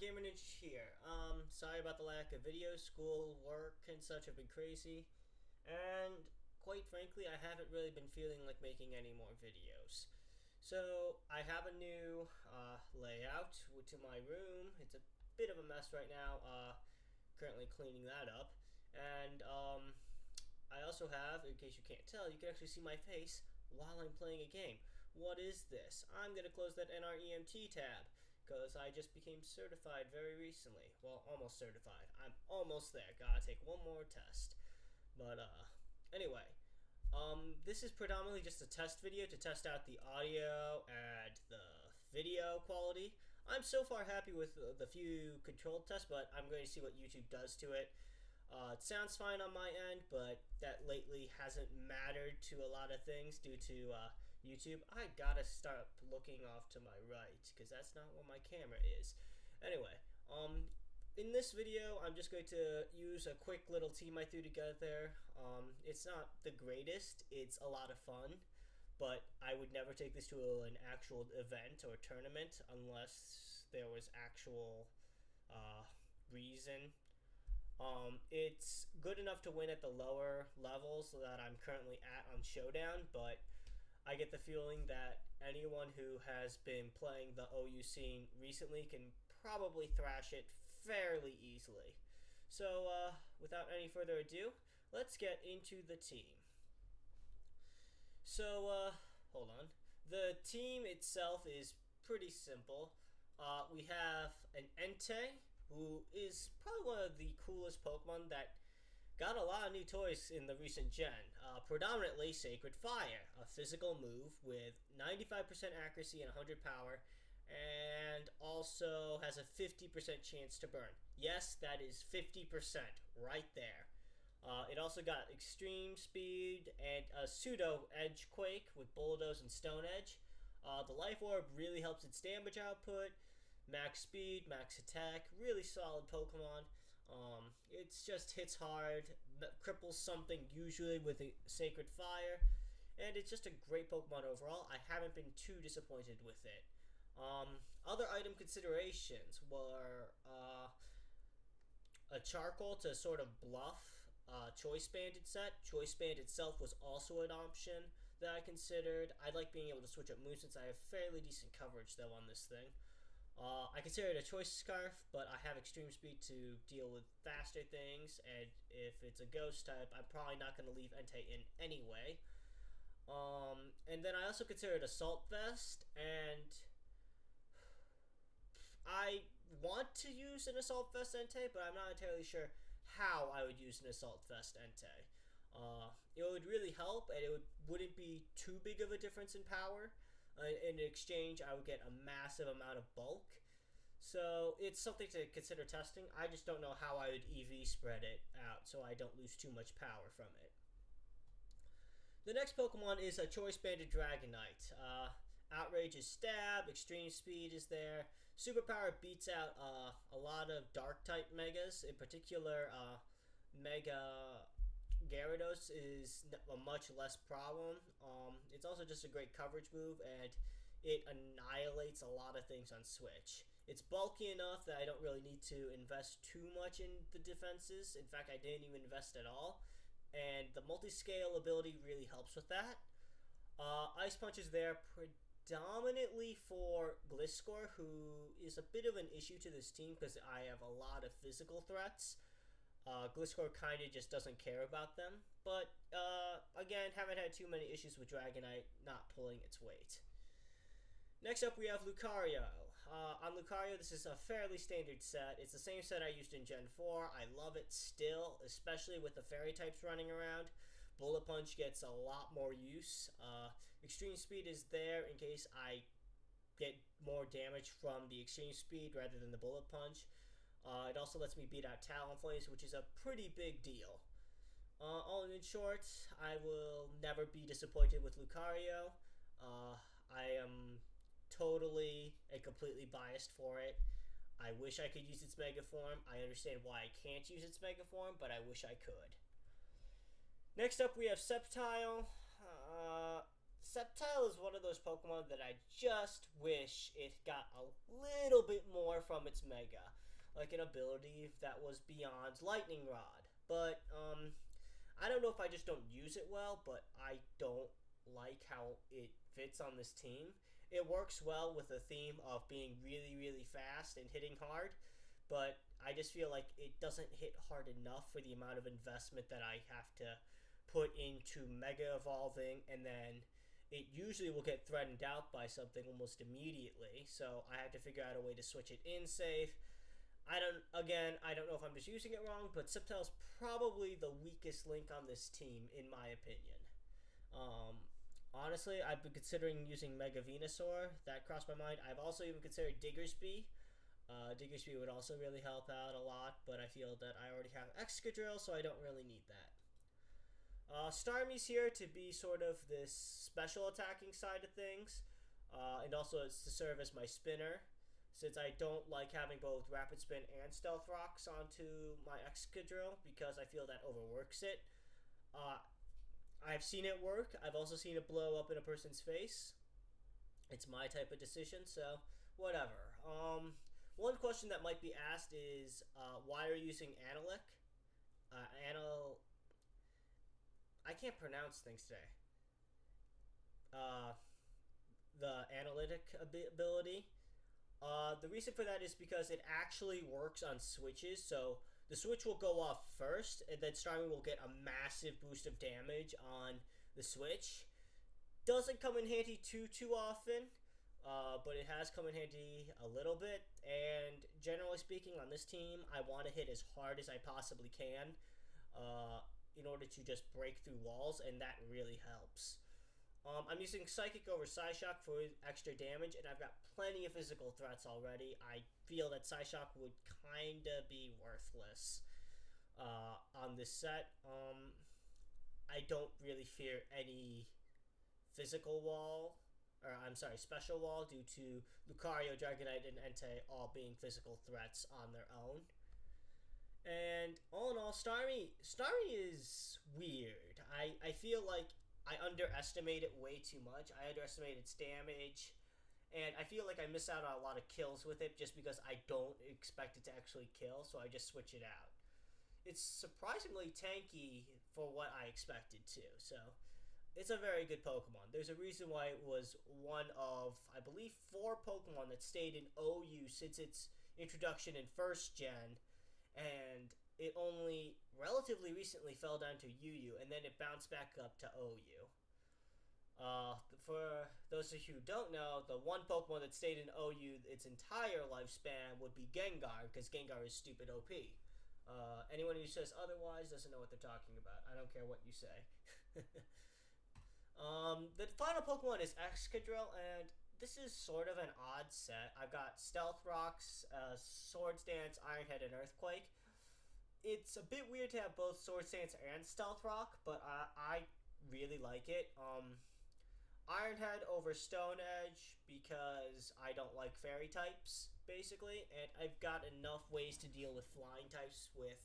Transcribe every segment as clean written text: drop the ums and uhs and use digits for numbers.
Gamer Ninja here. Sorry about the lack of videos. School, work, and such have been crazy. And quite frankly, I haven't really been feeling like making any more videos. So, I have a new layout to my room. It's a bit of a mess right now. Currently cleaning that up. And I also have, in case you can't tell, you can actually see my face while I'm playing a game. What is this? I'm going to close that NREMT tab because I just became certified very recently. Well, almost certified. I'm almost there. Gotta take one more test. But, anyway. This is predominantly just a test video to test out the audio and the video quality. I'm so far happy with the few controlled tests, but I'm going to see what YouTube does to it. It sounds fine on my end, but that lately hasn't mattered to a lot of things due to YouTube. I gotta start looking off to my right, because that's not where my camera is. Anyway, in this video, I'm just going to use a quick little team I threw together. It's not the greatest, it's a lot of fun, but I would never take this to an actual event or tournament unless there was actual reason. It's good enough to win at the lower levels that I'm currently at on Showdown, but I get the feeling that anyone who has been playing the OU scene recently can probably thrash it fairly easily. So, without any further ado, let's get into the team. So, hold on. The team itself is pretty simple. We have an Entei, who is probably one of the coolest Pokemon that got a lot of new toys in the recent gen. Predominantly Sacred Fire, a physical move with 95% accuracy and 100 power, and also has a 50% chance to burn. Yes, that is 50% right there. It also got extreme speed and a pseudo edge quake with bulldoze and stone edge. The life orb really helps its damage output. Max speed, max attack, really solid Pokemon. It's just hits hard, cripples something usually with a Sacred Fire, and it's just a great Pokemon overall. I haven't been too disappointed with it. Other item considerations were a charcoal to sort of bluff Choice Banded set. Choice Band itself was also an option that I considered. I like being able to switch up moves since I have fairly decent coverage though on this thing. I consider it a choice scarf, but I have extreme speed to deal with faster things, and if it's a ghost type, I'm probably not going to leave Entei in anyway. And then I also consider it assault vest, and I want to use an assault vest Entei, but I'm not entirely sure how I would use an assault vest Entei. It would really help, and wouldn't be too big of a difference in power. In exchange, I would get a massive amount of bulk. So it's something to consider testing. I just don't know how I would EV spread it out so I don't lose too much power from it. The next Pokemon is a Choice Banded Dragonite. Outrage is stab, extreme speed is there. Superpower beats out a lot of dark type megas. In particular, Mega Gyarados is a much less problem. It's also just a great coverage move, and it annihilates a lot of things on Switch. It's bulky enough that I don't really need to invest too much in the defenses. In fact, I didn't even invest at all. And the multi-scale ability really helps with that. Ice Punch is there predominantly for Gliscor, who is a bit of an issue to this team because I have a lot of physical threats. Gliscor kind of just doesn't care about them. But, again, haven't had too many issues with Dragonite not pulling its weight. Next up, we have Lucario. On Lucario, this is a fairly standard set. It's the same set I used in Gen 4. I love it still, especially with the fairy types running around. Bullet Punch gets a lot more use. Extreme Speed is there in case I get more damage from the Extreme Speed rather than the Bullet Punch. It also lets me beat out Talonflames, which is a pretty big deal. All in short, I will never be disappointed with Lucario. I am totally and completely biased for it. I wish I could use its Mega Form. I understand why I can't use its Mega Form, but I wish I could. Next up, we have Sceptile. Sceptile is one of those Pokemon that I just wish it got a little bit more from its Mega. Like an ability that was beyond Lightning Rod. But, I don't know if I just don't use it well, but I don't like how it fits on this team. It works well with the theme of being really, really fast and hitting hard, but I just feel like it doesn't hit hard enough for the amount of investment that I have to put into Mega Evolving, and then it usually will get threatened out by something almost immediately, so I have to figure out a way to switch it in safe. I don't know if I'm just using it wrong, but Sceptile's probably the weakest link on this team, in my opinion. Um, Honestly, I've been considering using Mega Venusaur. That crossed my mind. I've also even considered Diggersby. Diggersby would also really help out a lot, but I feel that I already have Excadrill, so I don't really need that. Starmie's here to be sort of this special attacking side of things, and also it's to serve as my spinner, since I don't like having both Rapid Spin and Stealth Rocks onto my Excadrill, because I feel that overworks it. I've seen it work. I've also seen it blow up in a person's face. It's my type of decision, so whatever. One question that might be asked is, why are you using Anilic? I can't pronounce things today. The analytic ability. The reason for that is because it actually works on switches, so the switch will go off first, and then Starmie will get a massive boost of damage on the switch. Doesn't come in handy too often, but it has come in handy a little bit, and generally speaking on this team, I want to hit as hard as I possibly can in order to just break through walls, and that really helps. I'm using Psychic over Psyshock for extra damage, and I've got plenty of physical threats already. I feel that Psyshock would kinda be worthless on this set. I don't really fear any physical wall, or I'm sorry, special wall, due to Lucario, Dragonite, and Entei all being physical threats on their own. And all in all, Starmie is weird. I feel like I underestimate it way too much. I underestimate its damage, and I feel like I miss out on a lot of kills with it just because I don't expect it to actually kill, so I just switch it out. It's surprisingly tanky for what I expected to, so it's a very good Pokemon. There's a reason why it was one of, I believe, 4 Pokemon that stayed in OU since its introduction in 1st Gen, and it only relatively recently fell down to UU, and then it bounced back up to OU. For those of you who don't know, the one Pokemon that stayed in OU its entire lifespan would be Gengar, because Gengar is stupid OP. Anyone who says otherwise doesn't know what they're talking about. I don't care what you say. The final Pokemon is Excadrill, and this is sort of an odd set. I've got Stealth Rocks, Swords Dance, Iron Head, and Earthquake. It's a bit weird to have both Swords Dance and Stealth Rock, but I really like it. Iron Head over Stone Edge because I don't like fairy types, basically, and I've got enough ways to deal with flying types with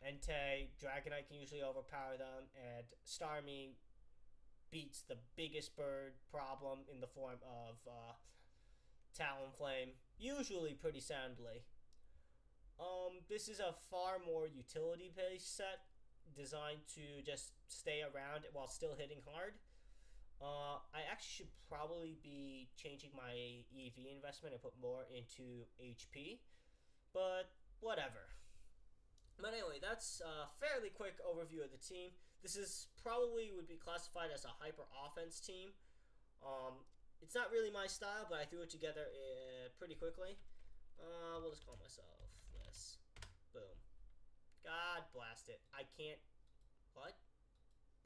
Entei. Dragonite can usually overpower them, and Starmie beats the biggest bird problem in the form of Talonflame, usually pretty soundly. This is a far more utility-based set, designed to just stay around while still hitting hard. I actually should probably be changing my EV investment and put more into HP, but whatever. But anyway, that's a fairly quick overview of the team. This is probably would be classified as a hyper offense team. It's not really my style, but I threw it together pretty quickly. We'll just call myself this. Boom. God blast it. I can't. What?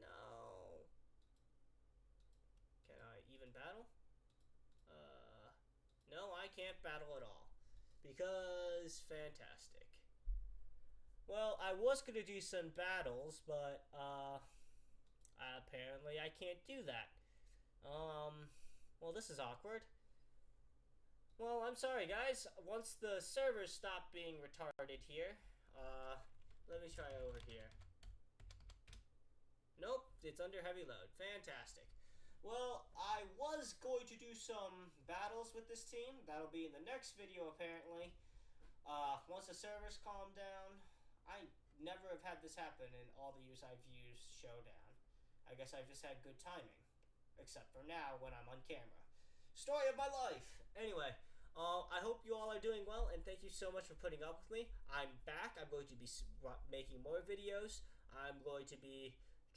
No. Can I even battle? No, I can't battle at all. Because fantastic. Well, I was going to do some battles, but apparently I can't do that. Well, this is awkward. Well, I'm sorry, guys. Once the servers stop being retarded here, let me try over here. Nope, it's under heavy load. Fantastic. Well, I was going to do some battles with this team. That'll be in the next video, apparently. Once the servers calm down. I never have had this happen in all the years I've used Showdown. I guess I've just had good timing. Except for now when I'm on camera. Story of my life! Anyway, I hope you all are doing well, and thank you so much for putting up with me. I'm back. I'm going to be making more videos. I'm going to be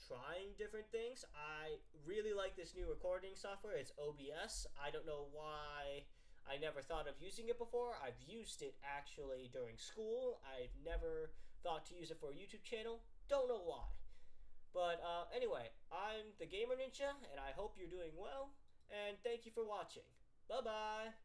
trying different things. I really like this new recording software. It's OBS. I don't know why I never thought of using it before. I've used it actually during school. I've never thought to use it for a YouTube channel. Don't know why. But anyway, I'm the Gamer Ninja, and I hope you're doing well. And thank you for watching. Bye-bye.